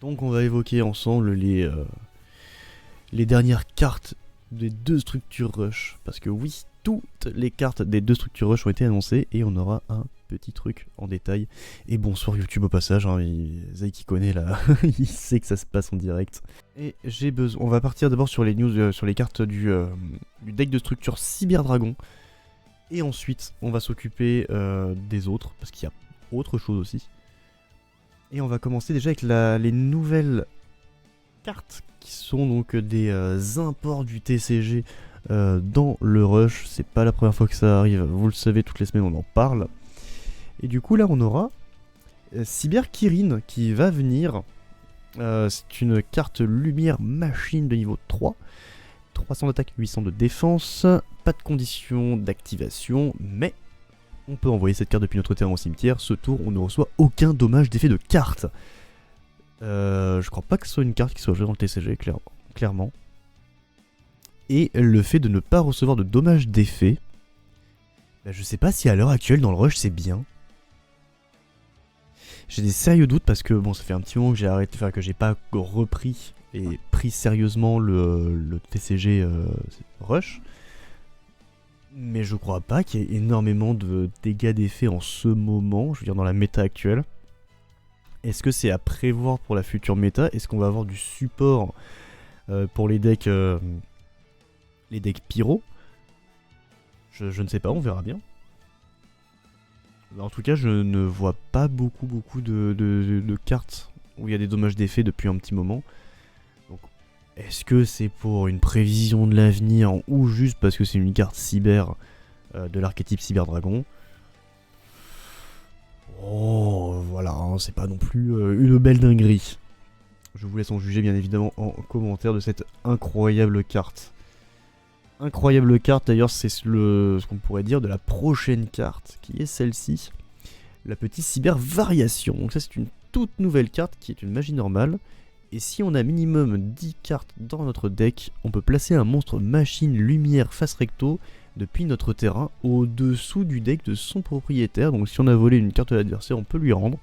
Donc on va évoquer ensemble les dernières cartes des deux structures rush. Parce que oui, toutes les cartes des deux structures rush ont été annoncées et on aura un petit truc en détail. Et bonsoir YouTube au passage, hein, Zay qui connaît là, il sait que ça se passe en direct. Et j'ai besoin, on va partir d'abord sur les news, sur les cartes du deck de structure Cyberdragon. Et ensuite on va s'occuper des autres, parce qu'il y a autre chose aussi. Et on va commencer déjà avec les nouvelles cartes qui sont donc des imports du TCG dans le rush. C'est pas la première fois que ça arrive, vous le savez, toutes les semaines on en parle. Et du coup là on aura Cyber Kirin qui va venir. C'est une carte lumière machine de niveau 3. 300 d'attaque, 800 de défense. Pas de condition d'activation, mais on peut envoyer cette carte depuis notre terrain au cimetière. Ce tour on ne reçoit aucun dommage d'effet de carte. Je crois pas que ce soit une carte qui soit jouée dans le TCG, clairement. Et le fait de ne pas recevoir de dommages d'effet, bah, je sais pas si à l'heure actuelle dans le rush c'est bien. J'ai des sérieux doutes parce que bon, ça fait un petit moment que j'ai arrêté, enfin que j'ai pas repris et pris sérieusement le TCG rush. Mais je crois pas qu'il y ait énormément de dégâts d'effet en ce moment, je veux dire dans la méta actuelle. Est-ce que c'est à prévoir pour la future méta? Est-ce qu'on va avoir du support pour les decks pyro? Je ne sais pas, on verra bien. En tout cas, je ne vois pas beaucoup de cartes où il y a des dommages d'effet depuis un petit moment. Donc, est-ce que c'est pour une prévision de l'avenir ou juste parce que c'est une carte cyber de l'archétype Cyberdragon? Oh, voilà, hein, c'est pas non plus une belle dinguerie. Je vous laisse en juger bien évidemment en commentaire de cette incroyable carte. Incroyable carte, d'ailleurs c'est ce qu'on pourrait dire de la prochaine carte, qui est celle-ci. La petite cyber variation. Donc ça c'est une toute nouvelle carte qui est une magie normale. Et si on a minimum 10 cartes dans notre deck, on peut placer un monstre machine lumière face recto depuis notre terrain au-dessous du deck de son propriétaire. Donc si on a volé une carte de l'adversaire, on peut lui rendre.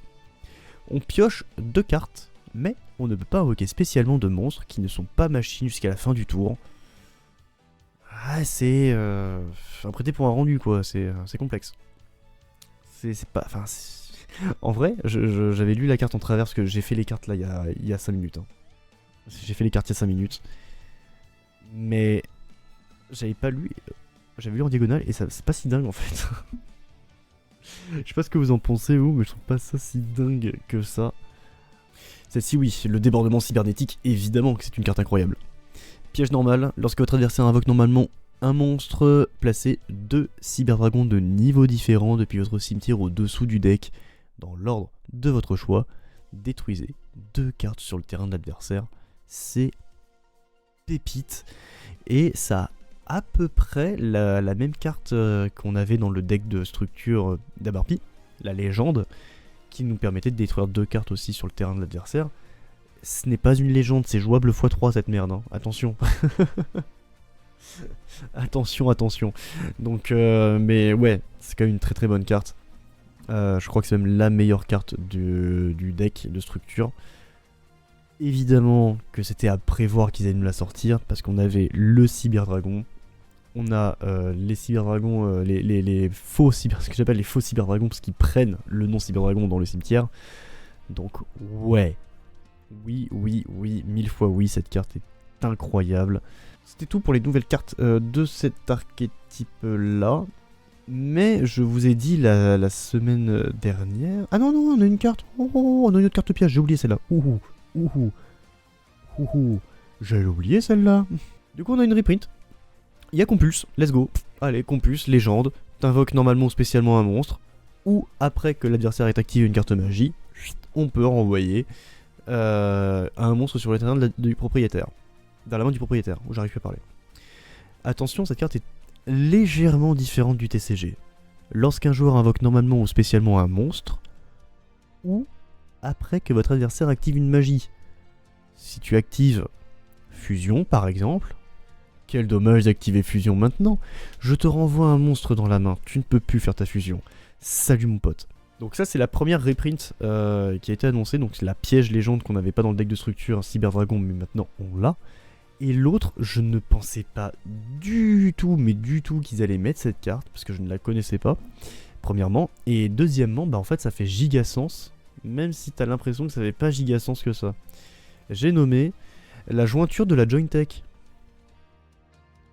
On pioche 2 cartes, mais on ne peut pas invoquer spécialement de monstres qui ne sont pas machines jusqu'à la fin du tour. Ah, c'est un prêté pour un rendu quoi, c'est complexe. C'est pas... Enfin, en vrai, j'avais lu la carte en travers parce que j'ai fait les cartes là il y a 5 minutes. Hein. J'ai fait les cartes il y a 5 minutes. Mais j'avais pas lu... J'avais lu en diagonale et ça c'est pas si dingue en fait. Je sais pas ce que vous en pensez vous, mais je trouve pas ça si dingue que ça. Celle-ci oui, le débordement cybernétique, évidemment que c'est une carte incroyable. Piège normal, lorsque votre adversaire invoque normalement un monstre, placez 2 cyberdragons de niveau différent depuis votre cimetière au-dessous du deck, dans l'ordre de votre choix. Détruisez 2 cartes sur le terrain de l'adversaire. C'est pépite. Et ça a à peu près la même carte qu'on avait dans le deck de structure d'Abarpi, la légende, qui nous permettait de détruire 2 cartes aussi sur le terrain de l'adversaire. Ce n'est pas une légende, c'est jouable x3 cette merde, hein. Attention. attention. Donc, mais ouais, c'est quand même une très très bonne carte. Je crois que c'est même la meilleure carte du deck de structure. Évidemment que c'était à prévoir qu'ils allaient nous la sortir, parce qu'on avait le Cyberdragon. On a les Cyberdragons, les faux Cyber, ce que j'appelle les faux Cyberdragons, parce qu'ils prennent le nom Cyberdragon dans le cimetière. Donc, ouais. Oui, 1000 fois oui, cette carte est incroyable. C'était tout pour les nouvelles cartes de cet archétype-là. Mais je vous ai dit la semaine dernière... Ah non, on a une carte. Oh, on a une autre carte piège, j'ai oublié celle-là. J'avais oublié celle-là. Du coup, on a une reprint. Il y a Compulse, let's go. Allez, Compulse, légende. T'invoques normalement ou spécialement un monstre. Ou après que l'adversaire ait activé une carte magie, on peut renvoyer un monstre sur le terrain du propriétaire. Dans la main du propriétaire, où j'arrive plus à parler. Attention, cette carte est légèrement différente du TCG. Lorsqu'un joueur invoque normalement ou spécialement un monstre, ou après que votre adversaire active une magie. Si tu actives Fusion par exemple, quel dommage d'activer Fusion maintenant. Je te renvoie un monstre dans la main, tu ne peux plus faire ta fusion. Salut mon pote. Donc ça c'est la première reprint qui a été annoncée, donc c'est la piège légende qu'on n'avait pas dans le deck de structure Cyber Dragon, mais maintenant on l'a. Et l'autre, je ne pensais pas du tout, mais du tout qu'ils allaient mettre cette carte, parce que je ne la connaissais pas, premièrement. Et deuxièmement, bah en fait ça fait giga sens, même si t'as l'impression que ça fait pas giga sens que ça. J'ai nommé la jointure de la Joint Tech.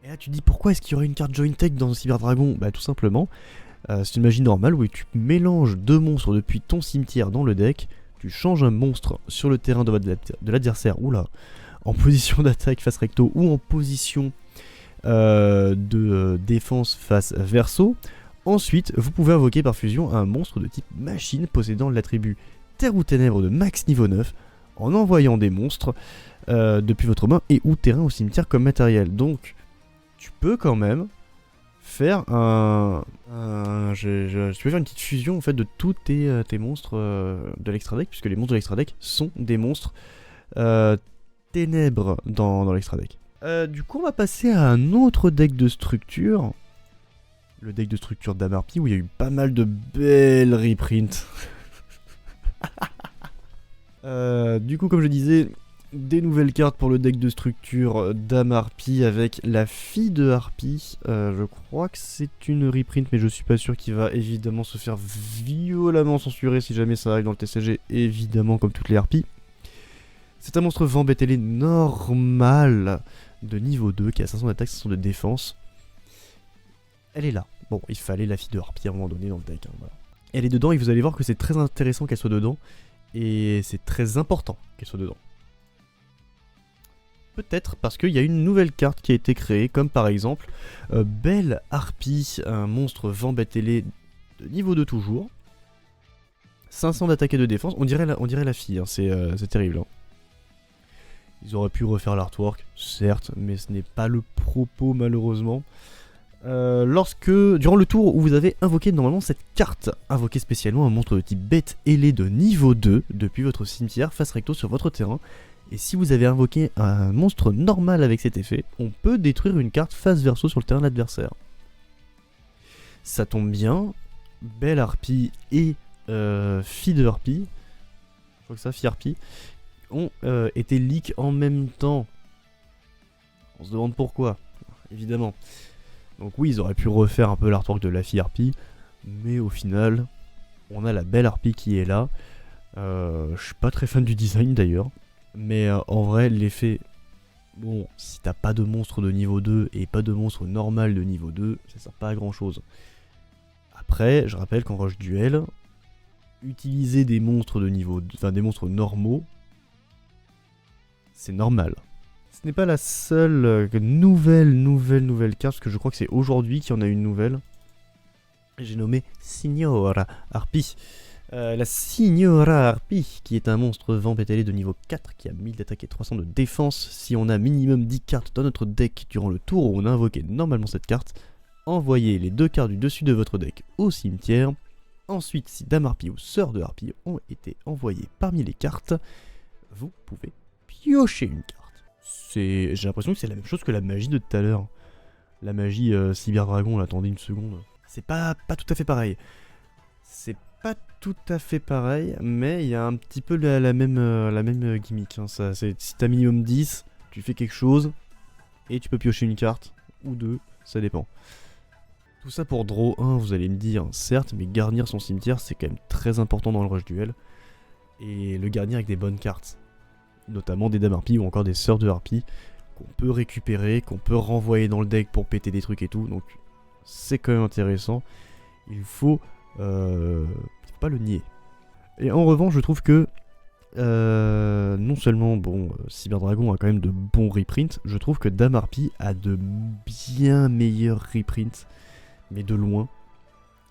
Et là tu te dis pourquoi est-ce qu'il y aurait une carte Joint Tech dans Cyber Dragon? Bah tout simplement, c'est une magie normale où tu mélanges deux monstres depuis ton cimetière dans le deck, tu changes un monstre sur le terrain de l'adversaire, oula, en position d'attaque face recto ou en position de défense face verso. Ensuite, vous pouvez invoquer par fusion un monstre de type machine possédant l'attribut Terre ou Ténèbres de max niveau 9 en envoyant des monstres depuis votre main et ou terrain au cimetière comme matériel. Donc, tu peux quand même faire je peux faire une petite fusion en fait de tous tes monstres de l'extra deck, puisque les monstres de l'extra deck sont des monstres ténèbres dans l'extra deck. Du coup on va passer à un autre deck de structure, le deck de structure d'Amarpi, où il y a eu pas mal de belles reprints. Du coup comme je disais, des nouvelles cartes pour le deck de structure d'Amarpi avec la fille de Harpie. Je crois que c'est une reprint, mais je suis pas sûr qu'il va évidemment se faire violemment censurer si jamais ça arrive dans le TCG, évidemment comme toutes les Harpies. C'est un monstre Vambetele normal de niveau 2 qui a 500 d'attaque, 500 de défense. Elle est là. Bon, il fallait la fille de Harpie à un moment donné dans le deck. Hein, voilà. Elle est dedans et vous allez voir que c'est très intéressant qu'elle soit dedans. Et c'est très important qu'elle soit dedans. Peut-être parce qu'il y a une nouvelle carte qui a été créée, comme par exemple Belle Harpie, un monstre Vambetele de niveau 2 toujours. 500 d'attaque et de défense, on dirait la fille, hein, c'est terrible. Hein. Ils auraient pu refaire l'artwork, certes, mais ce n'est pas le propos malheureusement. Durant le tour où vous avez invoqué normalement cette carte, invoquez spécialement un monstre de type bête ailé de niveau 2 depuis votre cimetière face recto sur votre terrain. Et si vous avez invoqué un monstre normal avec cet effet, on peut détruire une carte face verso sur le terrain de l'adversaire. Ça tombe bien, Belle Harpie et Fille de Harpie, je crois que ça, Fille Harpie, ont été leak en même temps. On se demande pourquoi, évidemment. Donc oui, ils auraient pu refaire un peu l'artwork de la Fille Harpie, mais au final, on a la Belle Harpie qui est là. Je suis pas très fan du design d'ailleurs. Mais en vrai, l'effet... Bon, si t'as pas de monstre de niveau 2 et pas de monstre normal de niveau 2, ça sert pas à grand chose. Après, je rappelle qu'en Rush Duel, utiliser des monstres de niveau... Enfin, des monstres normaux, c'est normal. Ce n'est pas la seule nouvelle carte, parce que je crois que c'est aujourd'hui qu'il y en a une nouvelle. J'ai nommé Signora Harpie. La Signora Harpie, qui est un monstre Vambetele de niveau 4 qui a 1000 d'attaque et 300 de défense. Si on a minimum 10 cartes dans notre deck durant le tour où on a invoqué normalement cette carte, envoyez les deux cartes du dessus de votre deck au cimetière. Ensuite, si Dame Harpie ou Sœur de Harpie ont été envoyées parmi les cartes, vous pouvez piocher une carte. J'ai l'impression que c'est la même chose que la magie de tout à l'heure. La magie Cyber Dragon, attendez une seconde. C'est pas tout à fait pareil. C'est pas tout à fait pareil, mais il y a un petit peu la même gimmick. Hein. Si t'as minimum 10, tu fais quelque chose, et tu peux piocher une carte, ou deux, ça dépend. Tout ça pour draw 1, vous allez me dire, certes, mais garnir son cimetière, c'est quand même très important dans le rush duel. Et le garnir avec des bonnes cartes. Notamment des Dames Harpie ou encore des Sœurs de Harpie, qu'on peut récupérer, qu'on peut renvoyer dans le deck pour péter des trucs et tout, donc c'est quand même intéressant. Il faut pas le nier. Et en revanche, je trouve que non seulement Cyber Dragon a quand même de bons reprints, je trouve que Dame Harpie a de bien meilleurs reprints, mais de loin.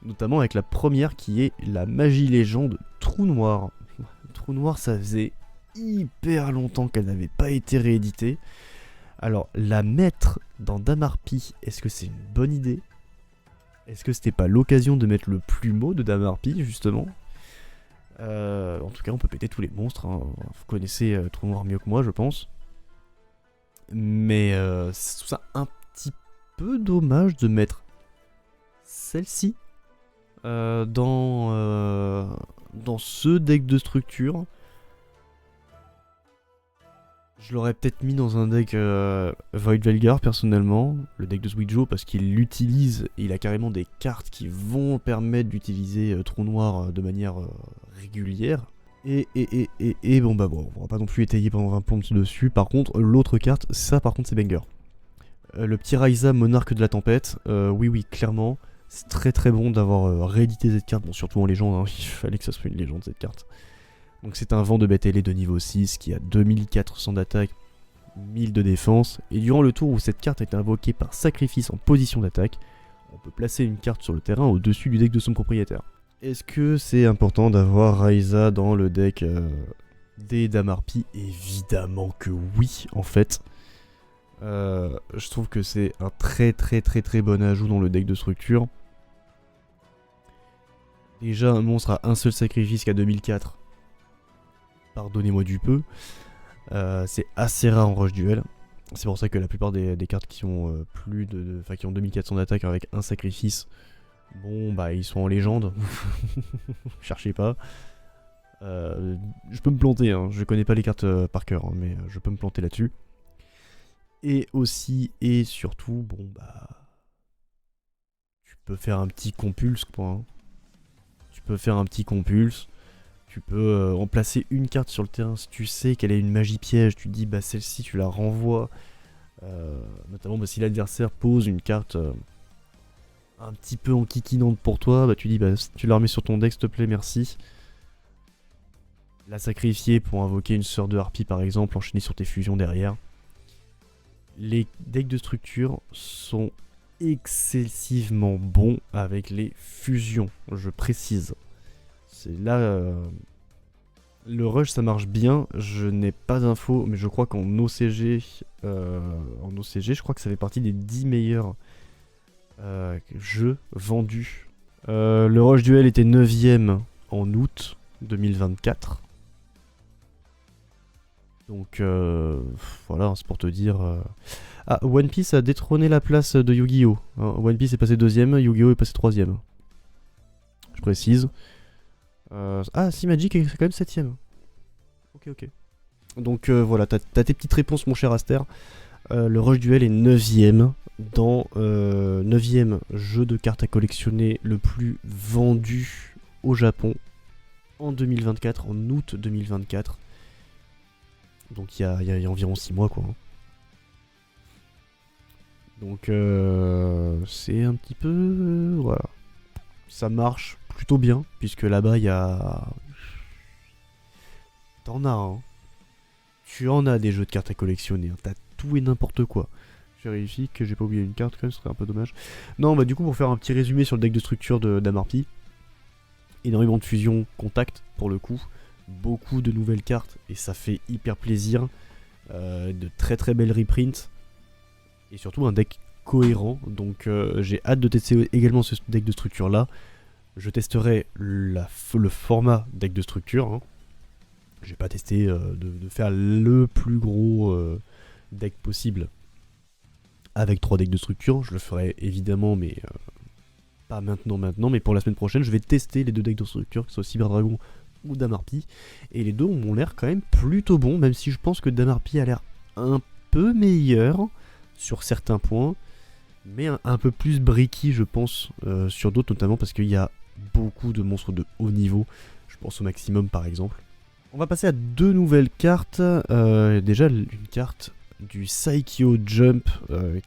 Notamment avec la première qui est la magie légende Trou Noir. Trou Noir, ça faisait hyper longtemps qu'elle n'avait pas été rééditée. Alors, la mettre dans Dame Harpie, est-ce que c'est une bonne idée ? Est-ce que c'était pas l'occasion de mettre le plumeau de Dame Harpie, justement ? En tout cas, on peut péter tous les monstres. Hein. Vous connaissez Trou Noir mieux que moi, je pense. Mais c'est tout ça un petit peu dommage de mettre celle-ci Dans ce deck de structure, je l'aurais peut-être mis dans un deck Void Velgar personnellement, le deck de Sweetjo, parce qu'il l'utilise et il a carrément des cartes qui vont permettre d'utiliser Trou Noir de manière régulière. Et bon bah bon, on va pas non plus étayer pendant 20 plombs dessus. Par contre, l'autre carte, ça par contre c'est banger. Le petit Raiza, Monarque de la Tempête, oui clairement, c'est très très bon d'avoir réédité cette carte, bon surtout en légende, hein, il fallait que ça soit une légende cette carte. Donc c'est un vent de bête ailée de niveau 6 qui a 2400 d'attaque, 1000 de défense, et durant le tour où cette carte a été invoquée par sacrifice en position d'attaque, on peut placer une carte sur le terrain au-dessus du deck de son propriétaire. Est-ce que c'est important d'avoir Raiza dans le deck des Damarpi? Évidemment que oui, en fait. Je trouve que c'est un très bon ajout dans le deck de structure. Déjà, un monstre à un seul sacrifice qu'à 2004. Pardonnez-moi du peu. C'est assez rare en rush duel. C'est pour ça que la plupart des cartes qui ont qui ont 2400 d'attaque avec un sacrifice, bon bah ils sont en légende. Cherchez pas. Je peux me planter, hein. Je connais pas les cartes par cœur, hein, mais je peux me planter là-dessus. Et aussi et surtout, bon bah, tu peux faire un petit compulse quoi. Hein. Tu peux faire un petit compulse. Tu peux en placer une carte sur le terrain si tu sais qu'elle a une magie piège. Tu te dis bah celle-ci tu la renvoies. Notamment bah, si l'adversaire pose une carte un petit peu enquiquinante pour toi, bah tu dis bah tu la remets sur ton deck s'il te plaît, merci. La sacrifier pour invoquer une sœur de harpie par exemple, enchaîner sur tes fusions derrière. Les decks de structure sont excessivement bons avec les fusions, je précise. C'est là... le rush ça marche bien, je n'ai pas d'infos, mais je crois qu'en OCG, je crois que ça fait partie des 10 meilleurs jeux vendus. Le rush duel était 9ème en août 2024. Donc voilà, c'est pour te dire... Ah, One Piece a détrôné la place de Yu-Gi-Oh! One Piece est passé 2ème, Yu-Gi-Oh! Est passé 3ème. Je précise. Ah, si Magic est quand même 7ème. Ok. Donc voilà, t'as tes petites réponses mon cher Aster. Le Rush Duel est 9ème dans 9ème jeu de cartes à collectionner le plus vendu au Japon en 2024, en août 2024. Donc il y a environ 6 mois quoi. Donc c'est un petit peu... voilà. Ça marche plutôt bien, puisque là-bas il y a... T'en as, hein. Tu en as des jeux de cartes à collectionner, hein. T'as tout et n'importe quoi. Je vérifie que j'ai pas oublié une carte quand même, ce serait un peu dommage. Non, bah du coup pour faire un petit résumé sur le deck de structure de d'Amarpi, énormément de fusion contact pour le coup, beaucoup de nouvelles cartes et ça fait hyper plaisir, de très belles reprints et surtout un deck cohérent, donc j'ai hâte de tester également ce deck de structure là. Je testerai le format deck de structure, hein. J'ai pas testé de faire le plus gros deck possible avec 3 decks de structure, je le ferai évidemment mais pas maintenant, mais pour la semaine prochaine je vais tester les 2 decks de structure, que ce soit Cyber Dragon ou Damarpi, et les deux ont l'air quand même plutôt bons, même si je pense que Damarpi a l'air un peu meilleur sur certains points, mais un peu plus bricky je pense sur d'autres, notamment parce qu'il y a beaucoup de monstres de haut niveau, je pense au maximum par exemple. On va passer à 2 nouvelles cartes, déjà une carte du Saikyo Jump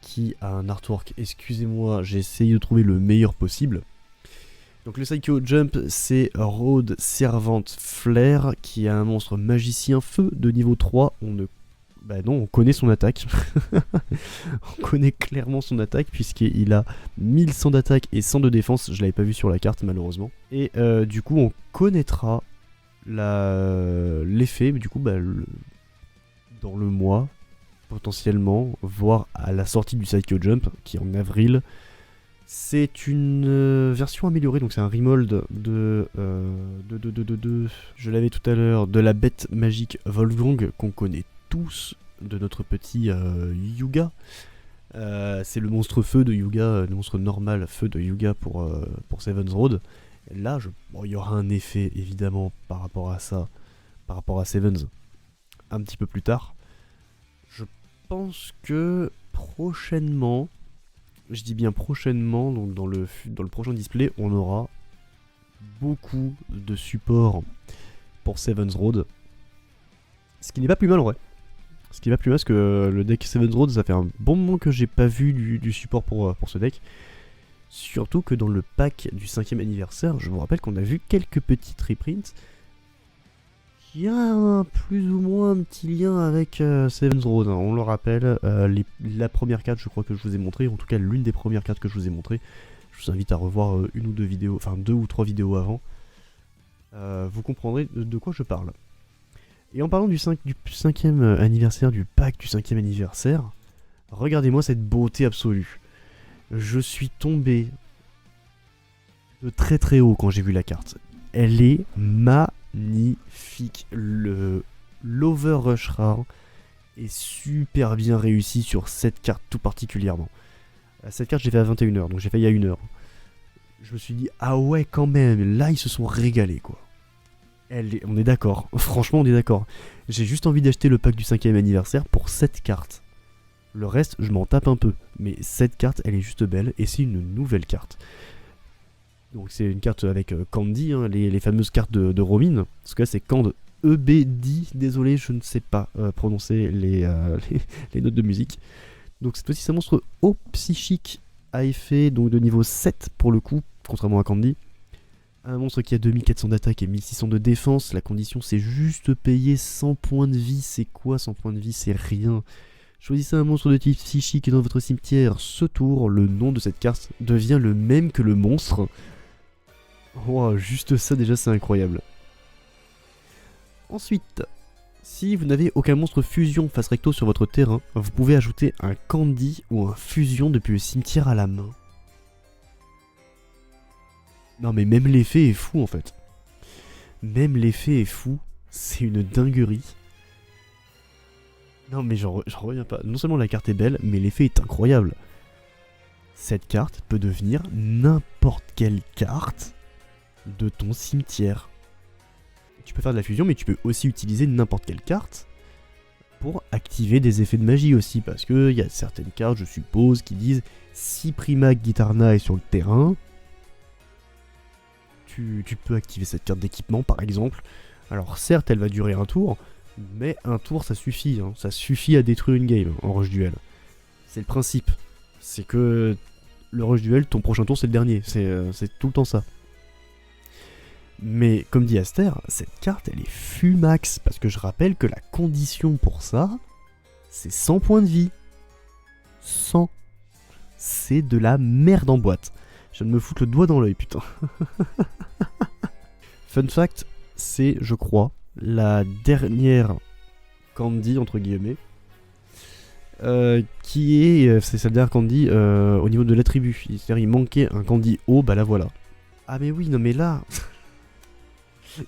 qui a un artwork, excusez-moi, j'ai essayé de trouver le meilleur possible. Donc le Saikyo Jump, c'est Road Servant Flare, qui a un monstre magicien feu de niveau 3. On connaît son attaque. On connaît clairement son attaque, puisqu'il a 1100 d'attaque et 100 de défense. Je l'avais pas vu sur la carte, malheureusement. Et du coup, on connaîtra l'effet, du coup, dans le mois, potentiellement, voire à la sortie du Saikyo Jump, qui est en avril. C'est une version améliorée, donc c'est un remold je l'avais tout à l'heure, de la bête magique Volgong qu'on connaît tous, de notre petit Yuga. C'est le monstre feu de Yuga, le monstre normal feu de Yuga pour Seven's Road. Là, bon, il y aura un effet évidemment par rapport à ça, par rapport à Seven's, un petit peu plus tard. Je pense que prochainement, je dis bien prochainement, donc dans le prochain display, on aura beaucoup de support pour Seven's Road. Ce qui n'est pas plus mal en vrai. Ce qui n'est pas plus mal parce que le deck Seven's Road, ça fait un bon moment que j'ai pas vu du support pour ce deck. Surtout que dans le pack du 5ème anniversaire, je vous rappelle qu'on a vu quelques petites reprints. Il y a plus ou moins un petit lien avec Seven's Road, hein, on le rappelle. La première carte, je crois que je vous ai montré, en tout cas l'une des premières cartes que je vous ai montré. Je vous invite à revoir une ou deux vidéos, enfin 2 ou 3 vidéos avant. Vous comprendrez de quoi je parle. Et en parlant du 5ème anniversaire, du pack du 5ème anniversaire, regardez-moi cette beauté absolue. Je suis tombé de très très haut quand j'ai vu la carte. Elle est magnifique. L'Overrush rare est super bien réussi sur cette carte tout particulièrement. Cette carte j'ai fait à 21h, donc j'ai fait il y a 1 heure. Je me suis dit, ah ouais quand même, là ils se sont régalés quoi. On est d'accord, franchement on est d'accord. J'ai juste envie d'acheter le pack du 5ème anniversaire pour cette carte. Le reste, je m'en tape un peu. Mais cette carte, elle est juste belle. Et c'est une nouvelle carte. Donc c'est une carte avec Candy, hein, les fameuses cartes de Romine. Parce que là, c'est Cand EBD. Désolé, je ne sais pas prononcer les notes de musique. Donc cette fois-ci, c'est un monstre haut psychique à effet, donc de niveau 7 pour le coup, contrairement à Candy. Un monstre qui a 2400 d'attaque et 1600 de défense. La condition, c'est juste payer 100 points de vie. C'est quoi 100 points de vie? C'est rien. Choisissez un monstre de type psychique dans votre cimetière. Ce tour, le nom de cette carte devient le même que le monstre. Wow, juste ça déjà c'est incroyable. Ensuite, si vous n'avez aucun monstre fusion face recto sur votre terrain, vous pouvez ajouter un Candy ou un fusion depuis le cimetière à la main. Non mais même l'effet est fou en fait. Même l'effet est fou. C'est une dinguerie. Non mais j'en reviens pas. Non seulement la carte est belle, mais l'effet est incroyable. Cette carte peut devenir n'importe quelle carte de ton cimetière. Tu peux faire de la fusion, mais tu peux aussi utiliser n'importe quelle carte pour activer des effets de magie aussi. Parce qu'il y a certaines cartes, je suppose, qui disent si Primac Gitarna est sur le terrain, tu peux activer cette carte d'équipement par exemple. Alors certes, elle va durer un tour, mais un tour ça suffit, hein. Ça suffit à détruire une game en rush duel. C'est le principe. C'est que le rush duel, ton prochain tour c'est le dernier. C'est tout le temps ça. Mais comme dit Aster, cette carte elle est fumax. Parce que je rappelle que la condition pour ça, c'est 100 points de vie. 100. C'est de la merde en boîte. Je viens de me foutre le doigt dans l'œil, putain. Fun fact, c'est, je crois, la dernière Candy, entre guillemets, c'est sa dernière Candy au niveau de l'attribut. C'est-à-dire il manquait un Candy haut, bah là voilà. Ah mais oui, non mais là,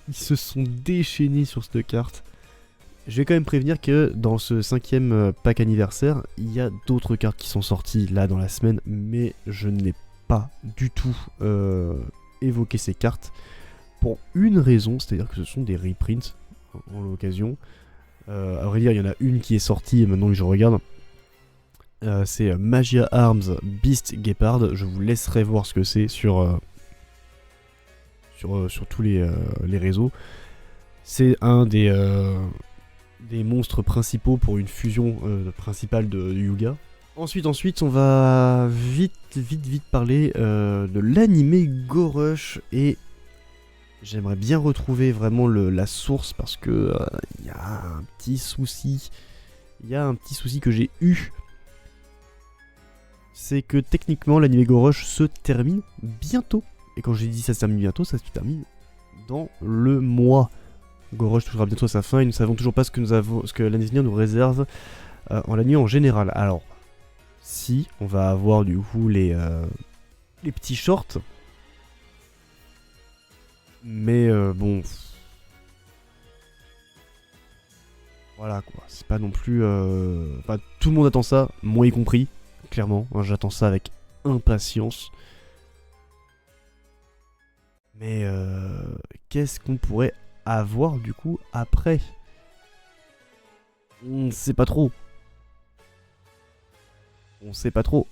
ils se sont déchaînés sur cette carte. Je vais quand même prévenir que dans ce 5ème pack anniversaire, il y a d'autres cartes qui sont sorties là dans la semaine, mais je n'ai pas du tout évoqué ces cartes. Pour une raison, c'est-à-dire que ce sont des reprints en l'occasion. À vrai dire, il y en a une qui est sortie maintenant que je regarde. C'est Magia Arms Beast Gepard. Je vous laisserai voir ce que c'est sur tous les réseaux. C'est un des monstres principaux pour une fusion principale de Yuga. Ensuite, on va vite parler de l'animé Go-Rush et j'aimerais bien retrouver vraiment la source parce que y a un petit souci. Il y a un petit souci que j'ai eu. C'est que techniquement l'anime Go-Rush se termine bientôt. Et quand j'ai dit ça se termine bientôt, ça se termine dans le mois. Go-Rush touchera bientôt à sa fin et nous ne savons toujours pas ce que l'année à venir nous réserve en l'année en général. Alors, si on va avoir du coup les petits shorts. Mais bon. Voilà quoi, c'est pas non plus. Enfin, tout le monde attend ça, moi y compris. clairement. Hein, j'attends ça avec impatience. Mais qu'est-ce qu'on pourrait avoir du coup après? On sait pas trop. On sait pas trop.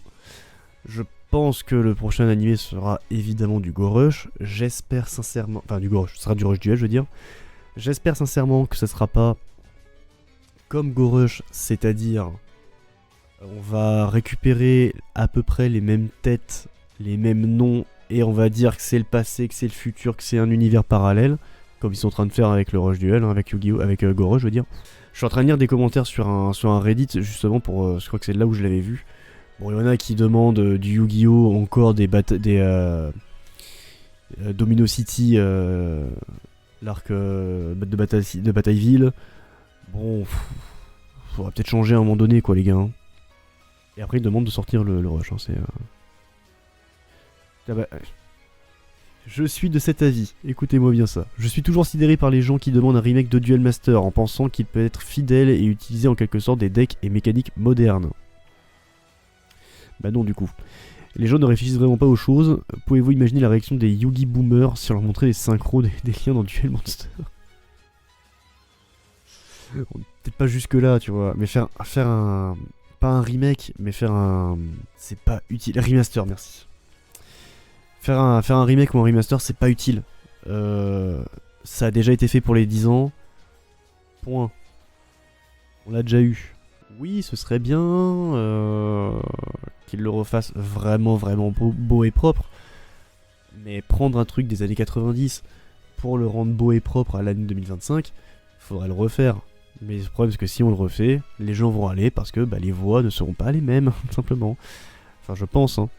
Je pense que le prochain animé sera évidemment du Go Rush. J'espère sincèrement... Enfin, du Go Rush, ce sera du Rush Duel, je veux dire. J'espère sincèrement que ce sera pas comme Go Rush, c'est-à-dire... On va récupérer à peu près les mêmes têtes, les mêmes noms, et on va dire que c'est le passé, que c'est le futur, que c'est un univers parallèle, comme ils sont en train de faire avec le Rush Duel, hein, avec Yu-Gi-Oh, avec Go Rush, je veux dire. Je suis en train de lire des commentaires sur un Reddit, justement, pour, je crois que c'est là où je l'avais vu. Bon, il y en a qui demandent du Yu-Gi-Oh, encore des Domino City, l'arc de Batailleville. Bon, faudra peut-être changer à un moment donné, quoi, les gars. Hein. Et après, ils demandent de sortir le rush. Hein, c'est. Je suis de cet avis. Écoutez-moi bien ça. Je suis toujours sidéré par les gens qui demandent un remake de Duel Master en pensant qu'il peut être fidèle et utiliser en quelque sorte des decks et mécaniques modernes. Bah non, du coup. Les gens ne réfléchissent vraiment pas aux choses. Pouvez-vous imaginer la réaction des Yugi Boomers si on leur montrait les synchros des liens dans Duel Monster? Peut-être pas jusque là, tu vois. Mais faire un... Pas un remake, mais faire un... C'est pas utile. Remaster, merci. Faire un remake ou un remaster, c'est pas utile. Ça a déjà été fait pour les 10 ans. Point. On l'a déjà eu. Oui, ce serait bien qu'ils le refassent vraiment, vraiment beau et propre. Mais prendre un truc des années 90 pour le rendre beau et propre à l'année 2025, faudrait le refaire. Mais le problème, c'est que si on le refait, les gens vont aller parce que bah, les voix ne seront pas les mêmes, tout simplement. Enfin, je pense, hein.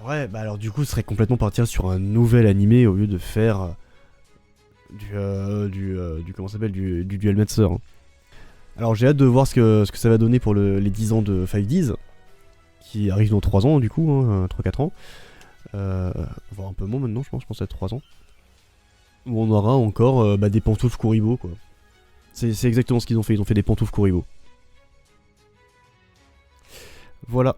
Ouais, bah alors du coup, ce serait complètement partir sur un nouvel animé au lieu de faire comment ça s'appelle, du Duel Master. Hein. Alors j'ai hâte de voir ce que ça va donner pour les 10 ans de 5Ds, qui arrivent dans 3 ans du coup, hein, 3-4 ans. Voire un peu moins maintenant, je pense à 3 ans. Où on aura encore des pantoufles Kuribo, quoi. C'est exactement ce qu'ils ont fait des pantoufles Kuribo. Voilà.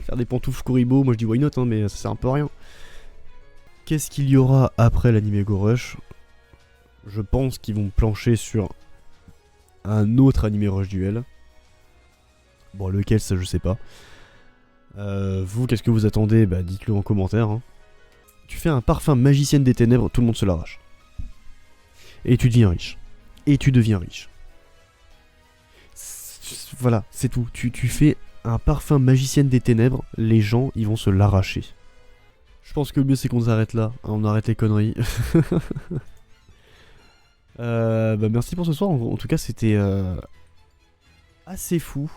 Faire des pantoufles Kuribo, moi je dis why not, hein, mais ça sert un peu à rien. Qu'est-ce qu'il y aura après l'anime Go Rush? Je pense qu'ils vont plancher sur un autre anime Rush Duel. Bon, lequel, ça je sais pas. Vous, qu'est-ce que vous attendez? Bah dites-le en commentaire. Hein. Tu fais un parfum magicienne des ténèbres, tout le monde se l'arrache. Et tu deviens riche. Et tu deviens riche. Voilà, c'est tout. Tu fais un parfum magicienne des ténèbres, les gens, ils vont se l'arracher. Je pense que le mieux c'est qu'on s'arrête là. Hein, on arrête les conneries. Bah merci pour ce soir. En tout cas, c'était assez fou.